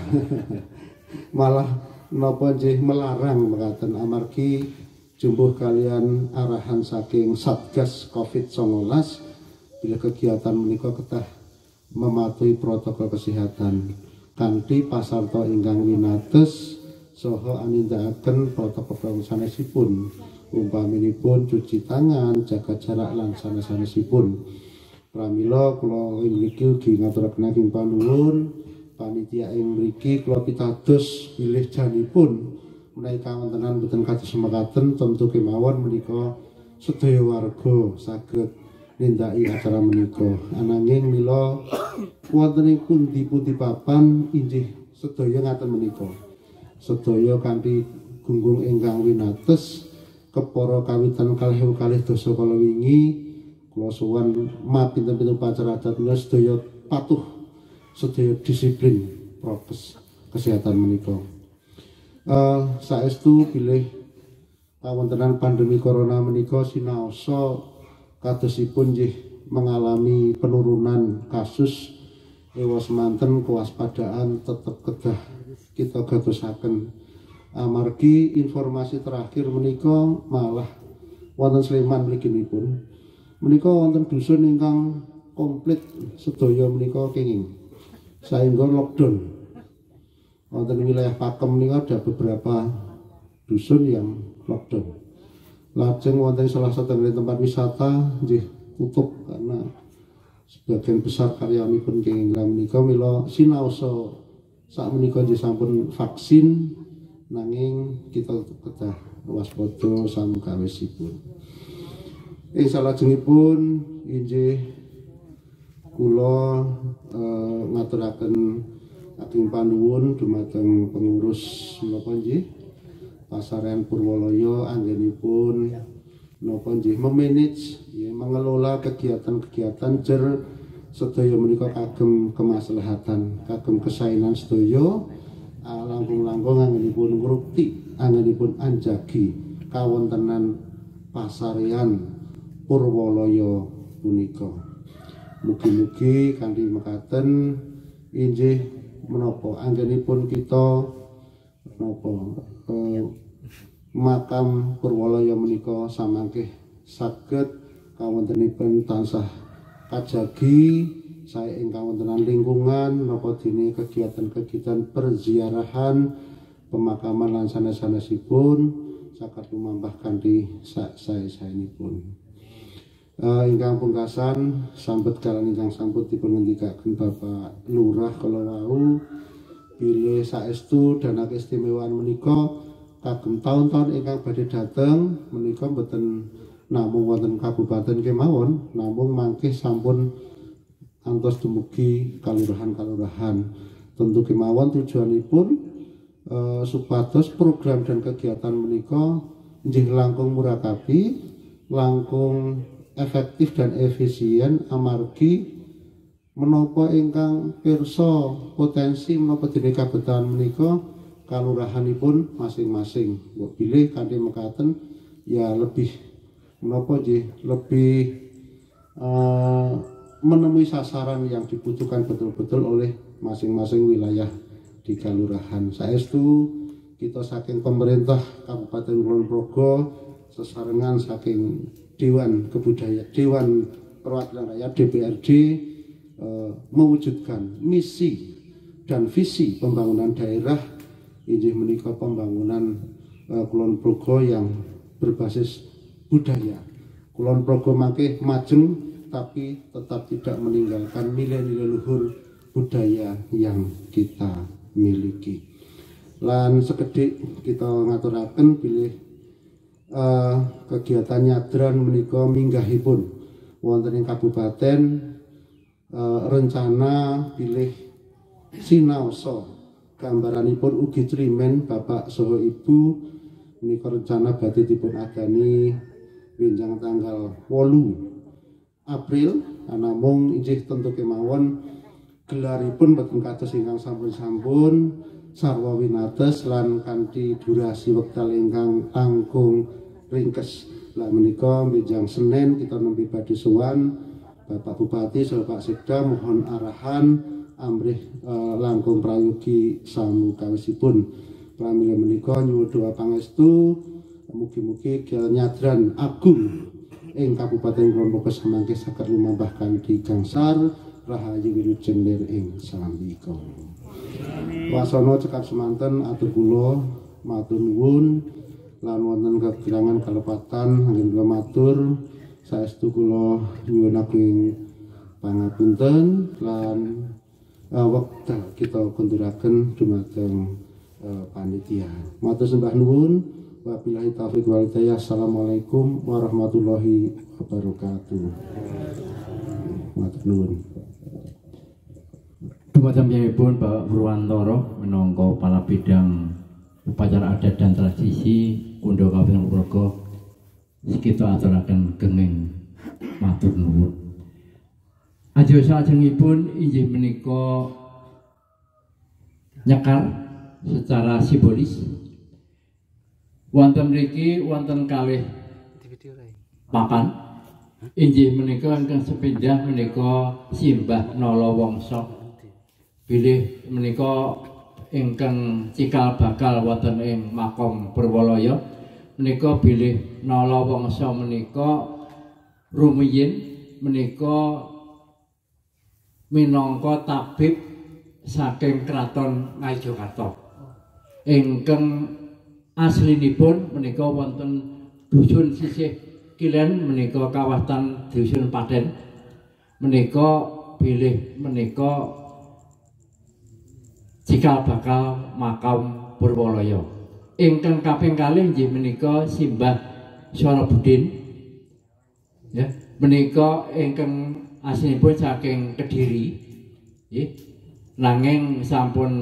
Malah napa nggih melarang mekaten amargi jumbuh kalian arahan saking Satgas Covid-19 bila kegiatan menika kedah mematuhi protokol kesehatan kanthi pasarta ingkang winates saha anindakaken protokol sanesipun umpaminipun cuci tangan, jaga jarak lan sanes-sanesipun. Pramila kula ing mriki ugi ngaturaken ageng panuwun panitia ing mriki kula pitados bilih janipun menawi kawontenan boten kados mekaten tentu kemawon menika sedaya warga saged nindaki acara menika. Ananging mila wonten ing pundi-pundi papan inggih sedaya ngaten menika. Sedaya kanthi gunggung ingkang winates kepara kawitan kalih dasa kala wingi kula sowan mapinten-pinten upacara adat menika sedaya patuh sedaya disiplin prokes kesehatan menika. Saestu bilih kawontenan pandemi corona menika sinaosa kadosipun nggih mengalami penurunan kasus ewas manten kewaspadaan tetep kedah kita gatosaken amargi informasi terakhir menika malah wonten Sleman mliginipun menika wonten dusun ingkang komplit sedaya menika kenging saengga lockdown wonten wilayah Pakem menika ada beberapa dusun yang lockdown. Lajeng wonten salah satu dari tempat wisata nggih tutup karena sebagian besar karyawanipun kenging menika mila sinaosa sakmenika nggih sampun vaksin nanging kita kedah waspada samukawesipun. Ing salajengipun inggih kula ngaturaken ageng panuwun dumateng pengurus menapa nggih Pasarean Purwolaya anggenipun napa nggih memanage ya, mengelola kegiatan-kegiatan jer sedaya menika kagem kemaslahatan, kagem kesainan sedaya langkung-langkung anggenipun ngrukti, anggenipun anjagi kawontenan Pasarean Purwolaya punika. Mugi-mugi kanthi mekaten inggih menapa anggenipun kita menapa makam Purwolaya menika samangke saged kawontenipun tansah kajagi saya ingkang wonten lingkungan napa dene kegiatan-kegiatan perziarahan pemakaman lan sanes-sanesipun saged lumampah kanthi sae-saenipun. Ingkang pungkasan sambet kalan ingkang sampun dipun ngendikaken Bapak Lurah kala wau bilih saestu dana keistimewaan menika kagem taun-taun ingkang badhe dhateng menika mboten namung wonten kabupaten kemawon namung mangke sampun antos dumugi kalurahan-kalurahan. Tentu kemawon tujuanipun supados program dan kegiatan menika inggih langkung murakabi, langkung efektif dan efisien amargi menapa ingkang pirsa potensi menapa dene kabetan menika kalurahanipun masing-masing. Mbok bilih kanthi mekaten ya lebih menapa lebih menemui sasaran yang dibutuhkan betul-betul oleh masing-masing wilayah di kalurahan. Saestu kita saking pemerintah Kabupaten Kulon Progo sesarengan saking Dewan Kebudayaan, Dewan Perwakilan Rakyat DPRD mewujudkan misi dan visi pembangunan daerah inggih menika pembangunan Kulon Progo yang berbasis budaya. Kulon Progo mangke majeng tapi tetap tidak meninggalkan nilai-nilai luhur budaya yang kita miliki. Lan sekedhik kita ngaturaken bilih kegiatan nyadran menika minggahipun wonten ing kabupaten rencana bilih sinaosa gambaranipun ugi trimen Bapak saha Ibu menika rencana badhe dipun adani winjang tanggal 8 April namung inggih tentu kemawon gelaripun boten kados ingkang sampun-sampun sarwa winates lan kanthi durasi wekdal ingkang langkung ringkes. Lah menika winjang Senin kita nembe badhe sowan Bapak Bupati saha Pak Sekda mohon arahan amrih langkung prayogi samukawisipun. Pramila menika nyuwun doa pangestu mugi-mugi nyadran agung ing Kabupaten Kulon Progo samangke saged lumampah kanthi gangsar rahayu wilujeng lir ing salambika. Wasana cekap semanten atur kula matur nuwun lan wonten kegirangan kalepatan anggen kula matur saestu kula nyuwunaken pangapunten lan wekdal kita konduraken dumateng panitia. Matur sembah nuwun. Wabillahi taufiq wal hidayah. Assalamualaikum warahmatullahi wabarakatuh. Matur nuwun. Dumateng piyambakipun Bapak Purwantoro minangka kepala bidang upacara adat dan tradisi Kundo Kabupaten Progo kita aturaken kenging matur nuwun. Ajeng salajengipun inggih menika nyekar secara simbolis wonten mriki wonten kalih papan inggih menika ingkang sepindhah menika simbah Nala Wangsa bilih menika ingkang cikal bakal wonten ing Makom Purwalaya menika bilih Nala Wangsa menika rumiyin menika minangka tabib saking Kraton Ngayogyakarta ingkang aslinipun menika wonten dusun sisih kilen menika kawasan dusun Paden menika bilih menika cikal bakal Makam Purwalaya. Ingkang kaping kalih inggih menika Simbah Sorobudin ya menika ingkang aslinipun saking Kediri nggih nanging sampun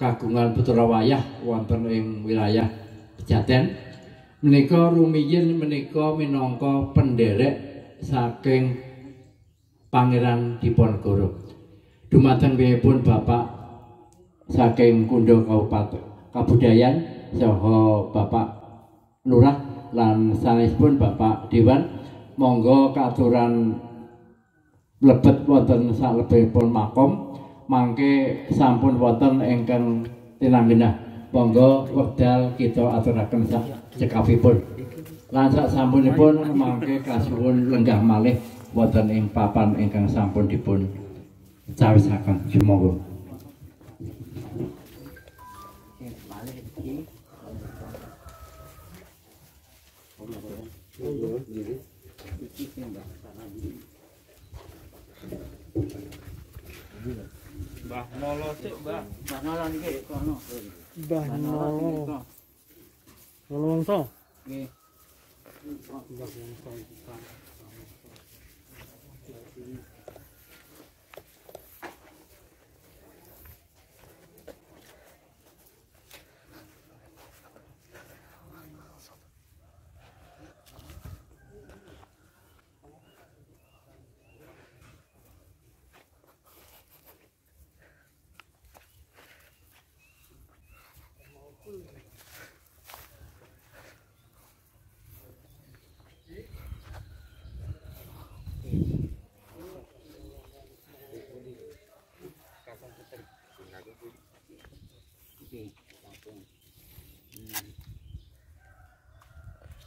kagungan putra wayah wonten ing wilayah Jaten menika rumiyin menika minangka penderek saking Pangeran Diponegoro. Dumateng piyambakipun Bapak saking Kundo Kabupaten Kabudayan saha Bapak Lurah lan sanesipun Bapak Dewan monggo katuran mlebet wonten salebetipun makom mangke sampun wonten ingkang tinamina. Monggo wekdal kita aturaken cekapipun. Lan sak sampunipun mangke kasuwun lenggah malih wonten ing papan ingkang sampun dipun cawisaken sumangga. Mbah Nolo sik, Mbah. Mbah Nolo niki kono. Mbah Nolo. Nolo wongso. Nggih.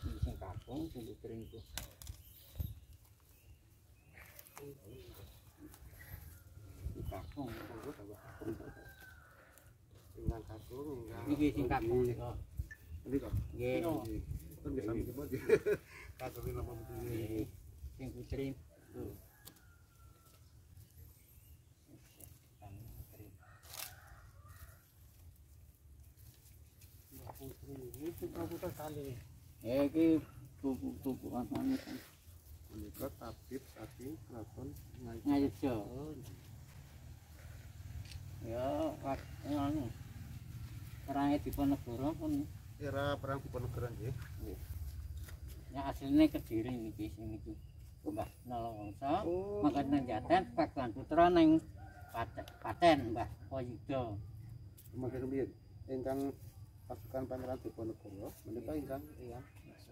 Sing kampung sing kering ku. Kampung iki sing kampung iki. Nggih. Sing putri. Iki tuku antane kan. Menika tabib saking keraton Ngayejo. Ya, anu. Perange Diponegoro pun era perang Diponegoro nggih. ya asline Kediri niki sing niki. Mbah Nalawangsa, mangkat nang Jaten Pakuan Putra ning Paten Mbah Poyuda. Mangke rumiyin ingkang pasukan Pangeran Diponegoro menika ingkang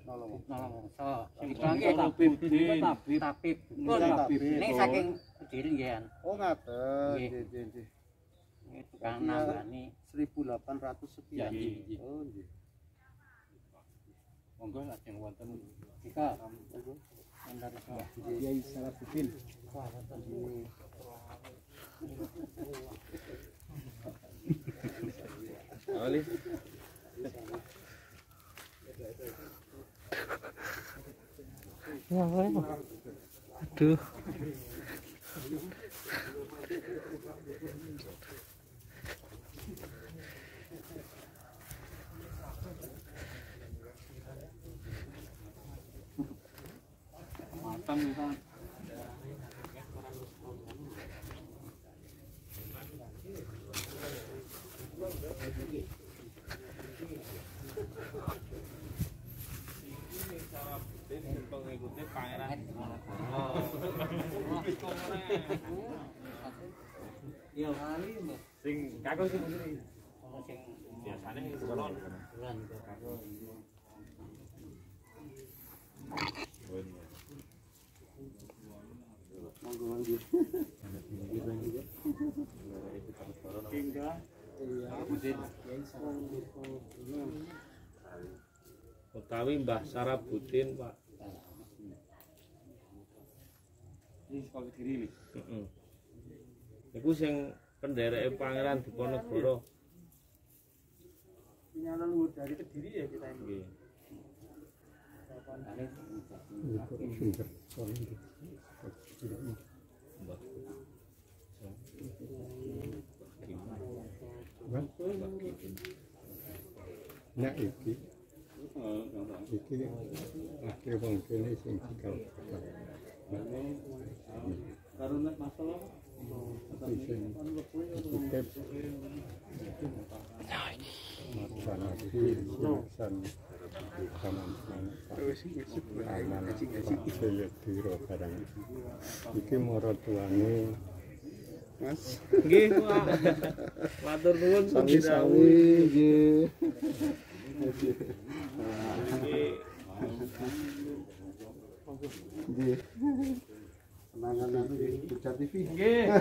Nalawangsa. Sing iki tabib. Ning saking Kediri nggih. Oh ngaten. Nggih. Nggih nggih. Itu kan nambani 1800 sekian. Nggih. Oh nggih. Monggo lajeng wonten Jika Kiai Salahuddin. Ali. Aduh. matang kan. Pengikutnya Pangeran Iya kali Mbak. sing kakak sing sing Sing biasane sing kulon. bulan karo. Monggo monggo. Utawi Mbah Sarabuddin, Pak. Ini sekolah diri nih. Heeh. Iku sing pendereke Pangeran Diponegoro. Nyala luhur dari Kediri ya kita ini. Nggih. Nek iki akeh wong kene sing cikal bakal. Karena masalah Iki maratuane Mas. Nggih, Pak. Matur nuwun Sami-sami nggih. Nggih. Senangan anu nggih Pucat TV. nggih.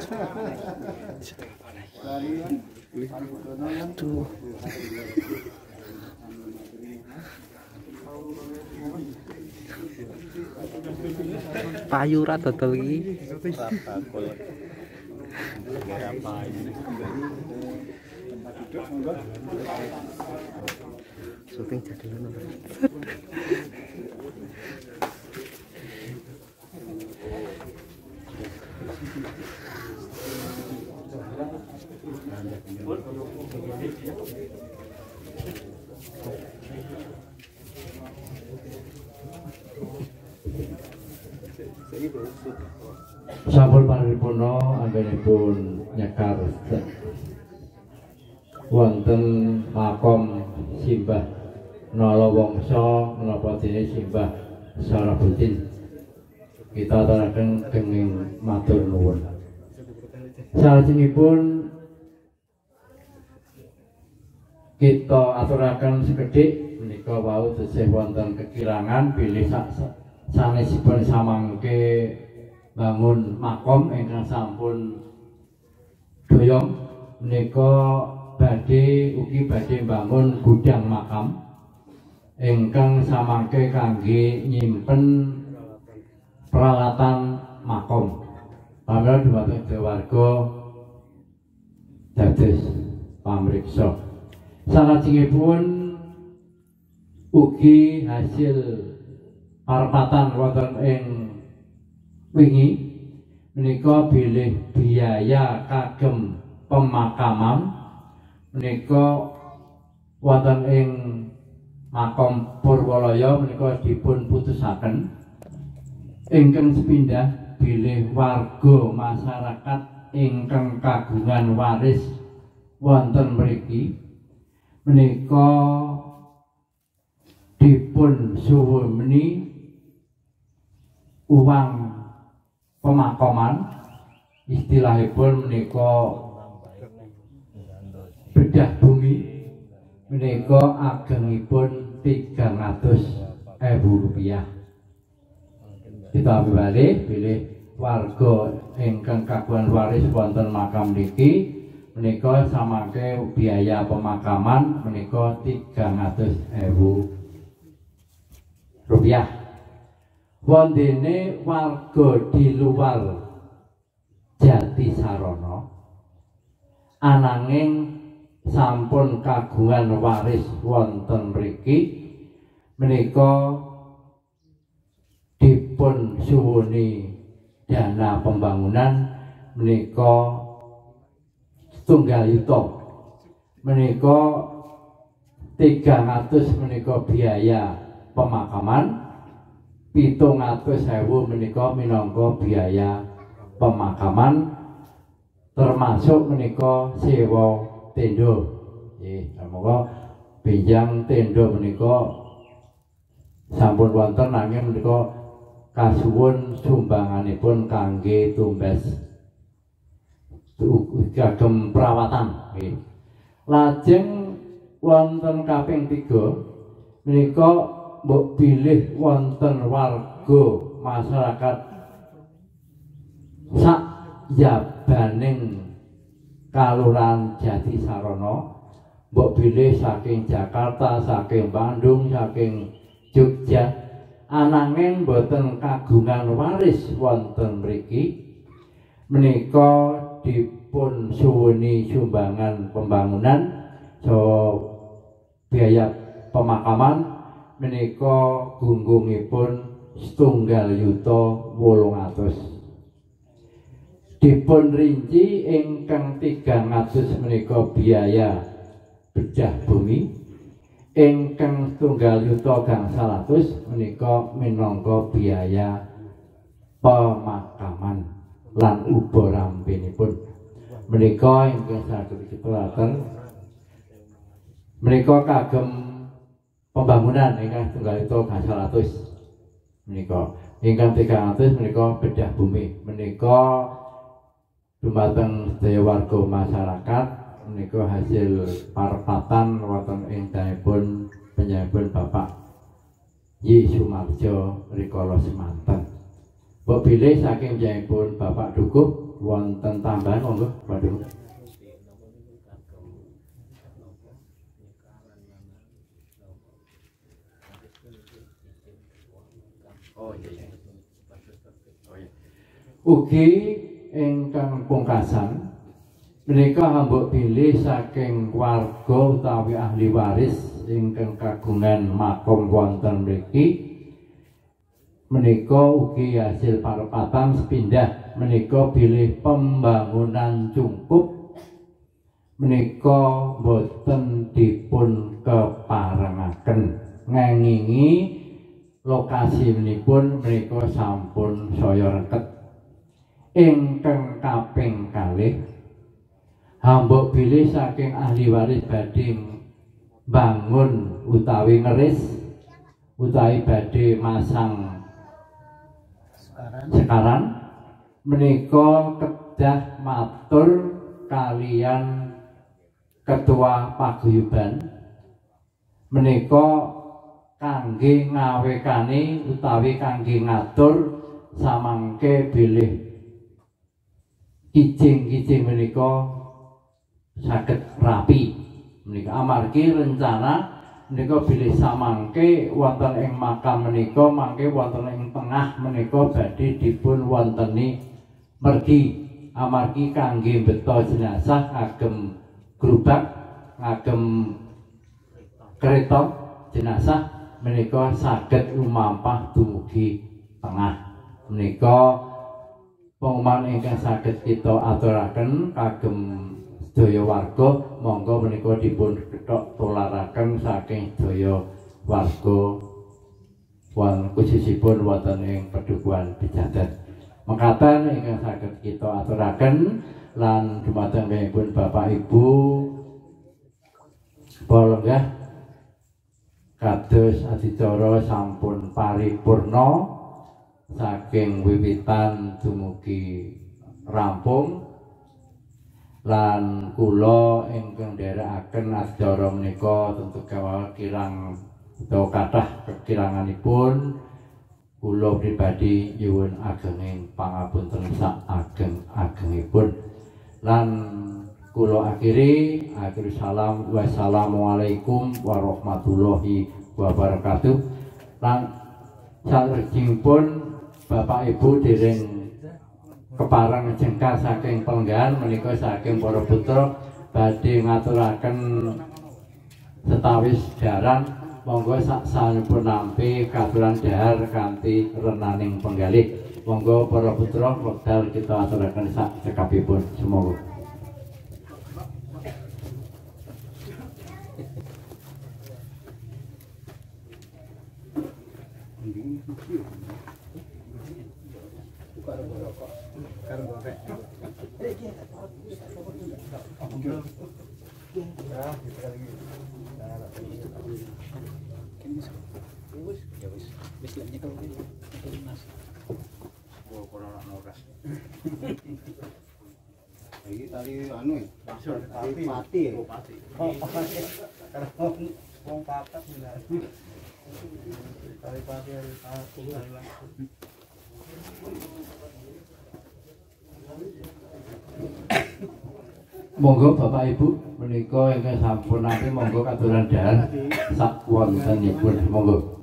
Aduh. Payu ra dodol iki. Syuting jadi nomor. Sampun paripurna anggenipun nyekar wonten makom Simbah Nalawangsa menapa dene Simbah Sarabutin. Kita aturaken kenging matur nuwun. Salajengipun kita aturaken sekedhik menika wau tesih wonten kekirangan bilih sanesipun samangke bangun makom ingkang sampun doyong menika ugi badhe bangun gudang makam ingkang samangke kangge nyimpen peralatan makom. Pamela dumateng warga dados pamriksa. Salajengipun ugi hasil parpatan wonten ing wingi menika bilih biaya kagem pemakaman menika wonten ing makom Purwalaya menika dipun putusaken ingkang sepindah bilih warga masyarakat ingkang kagungan waris wonten mriki menika dipun suwuni uang pemakaman, istilahipun menika bedah bumi menika agengipun 300.000 rupiah. Kita bali bilih warga ingkang kagungan waris wonten makam niki menika samangke biaya pemakaman menika 300.000 rupiah. Wondene warga di luar Jatisarana ananging sampun kagungan waris wonten mriki menika dipun suwuni dana pembangunan menika 1 yuta menika 300 menika biaya pemakaman 700.000 menika minangka biaya pemakaman termasuk menika sewa tenda. Nggih, semoga pinjang tenda menika sampun wonten nanging menika kasuwun sumbanganipun kangge tumbas kagem perawatan. Nggih. Lajeng wonten kaping 3 menika mbok bilih wonten warga masyarakat sak jabaning Kalurahan Jatisarana mbok bilih saking Jakarta, saking Bandung, saking Jogja ananging boten kagungan waris wonten mriki menika dipun suwuni sumbangan pembangunan biaya pemakaman menika gunggungipun 1 yuta 800. Dipun rinci ingkang 300 menika biaya bedah bumi, ingkang 1 yuta gangsal atus menika minangka biaya pemakaman lan uba rampinipun. Menika ingkang saged dipelaten menika kagem pembangunan ingkang 1 yuta gangsal atus menika, ingkang 300 menika bedah bumi menika dumateng sedaya warga masyarakat menika hasil parpatan wonten ing danipun penyambun Bapak Y Sumarjo rikala semanten. Mbok bilih saking penyambun Bapak Dukuh wonten tambahan monggo Pak Dukuh. Ugi ingkang pungkasan menika hambuk bilih saking warga utawi ahli waris ingkang kagungan makom wonten mriki menika ugi hasil parepatan sepindah menika bilih pembangunan cungkup menika boten dipun keparengaken ngengingi lokasi menipun menika sampun saya reket ingkang kaping kalih hambuk bilih saking ahli waris badhe bangun utawi ngeris utawi badhe masang sekarang menika kedah matur kalian ketua paguyuban menika kangge ngawekani utawi kangge ngatur samangke bilih kijing-kijing menika saged rapi menika amargi rencana menika bilih samangke wonten ing makam menika mangke wonten ing tengah menika badhe dipun wonteni mergi amargi kangge beto jenazah ngagem gerobak ngagem kereta jenazah menika saged lumampah dumugi tengah menika pengumuman ingkang saged kita aturaken kagem sedaya warga monggo menika dipun kethok tularaken saking sedaya warga khususipun wonten ing Padukuhan Pejaten mekaten ingkang saged kita aturaken lan dumateng pun Bapak Ibu para lenggah kados adicara sampun paripurna saking wiwitan dumugi rampung lan kula ingkang nderekaken adicara menika tentu kawal kirang utawa kathah kekiranganipun kula pribadi nyuwun agenging pangapunten sak ageng-agengipun lan kula akhiri salam wassalamualaikum warahmatullahi wabarakatuh lan salajengipun Bapak Ibu dereng kepareng jengkar saking pelenggahan menika saking para putra badhe ngaturaken setawis daran monggo saksanipun nampi katuran dahar kanthi renaning penggalih monggo para putra wekdal kita aturaken sak cekapipun semoga Ini tali anu ya, tali pati ya. Oh, karena wong papat benar. Tali pati monggo Bapak Ibu menika ingkang sampun nate monggo katuran dahar sak wontenipun monggo.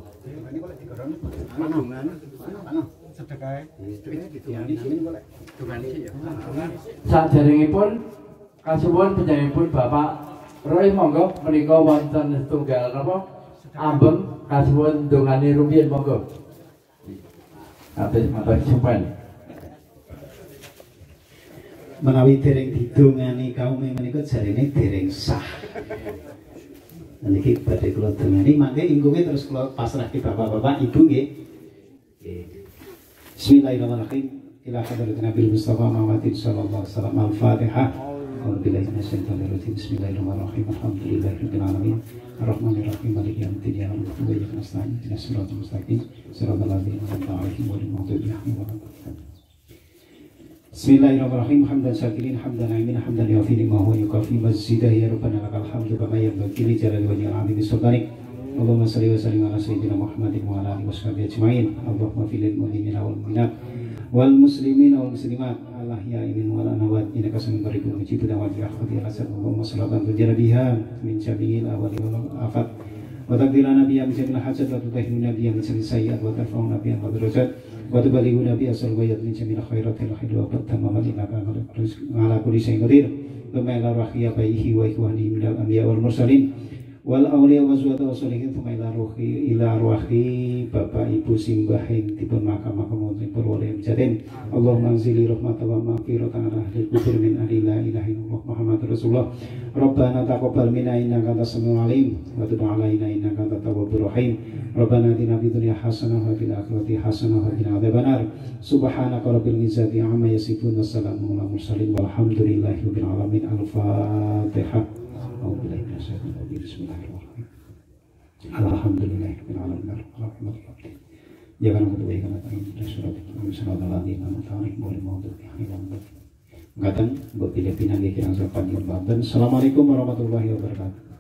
Saderengipun kasuwun panjenenganipun Bapak Roy monggo menika wonten setunggal napa ambeng kasuwun dongane rumiyin monggo. Atus matur suwun. Menawi dereng didongani kaum menika jarene dereng sah. Niki badhe kula dongani mangke ingkuwe terus kula pasrahke bapak-bapak ibu nggih. Bismillahirrahmanirrahim. Ila hadratin Nabi Mustafa Muhammadin sallallahu alaihi wasallam. Al-Fatihah. A'udzubillahi minasyaitonir rajim. Bismillahirrahmanirrahim. Alhamdulillahirabbil alamin. Arrahmanirrahim. Maliki yaumiddin. Iyyaka na'budu wa iyyaka nasta'in. Ihdinas siratal mustaqim. Siratal ladzina an'amta 'alaihim ghairil maghdubi 'alaihim waladdallin. Bismillahirrahmanirrahim. Hamdan syakirin, hamdan aimin, hamdan yafi lima huwa yukafi mazzidah ya rabbana lakal hamdu kama yanbaghi li jalali wajhil 'azimi sultanik. Allahumma shalli wa sallim ala sayyidina Muhammadin wa ala alihi washabihi ajmain. Allahumma fil mu'minina wal mu'minat wal muslimina wal muslimat Allah ya imin wal anawat innaka samiyun qaribun mujibud da'wati ya khadir asal Allahumma shallallahu alaihi biha min jami'il awali wal afat وتقديرنا بها من جميع الحاجات وتطهرنا بها من جميع السيئات وترفعنا بها الدرجات وتبلغنا بها الغايات من جميع الخيرات الحلوة والتمامات إنك على كل شيء قدير ثم إلى روح آبائه وإخوانه من الأنبياء والمرسلين wal aulia wa zuwata wa sholihin thumma ila ruhi bapak ibu simbah yang dipun makam-makam wonten purwoleh jaten Allahumma anzili rahmatan wa maghfiratan ala ahli kubur min ahli la ilaha illallah Muhammadur Rasulullah Rabbana taqabbal minna innaka antas samiul alim wa tub alaina innaka antat tawwabur rahim Rabbana atina fid dunya hasanah wa fil akhirati hasanah wa qina adzabannar subhanaka rabbil izzati amma yasifun wa salamun alal mursalin walhamdulillahi rabbil alamin al-fatihah. Bismillahirrahmanirrahim. Alhamdulillahirabbil alamin arrahmanir rahim. Ya kana kudu kana tangin surat al-Isra al-Ladina mutawallim wal mawdu'i hilang. Ngatan mbok pilih pinangge kirang sapan. Assalamualaikum warahmatullahi wabarakatuh.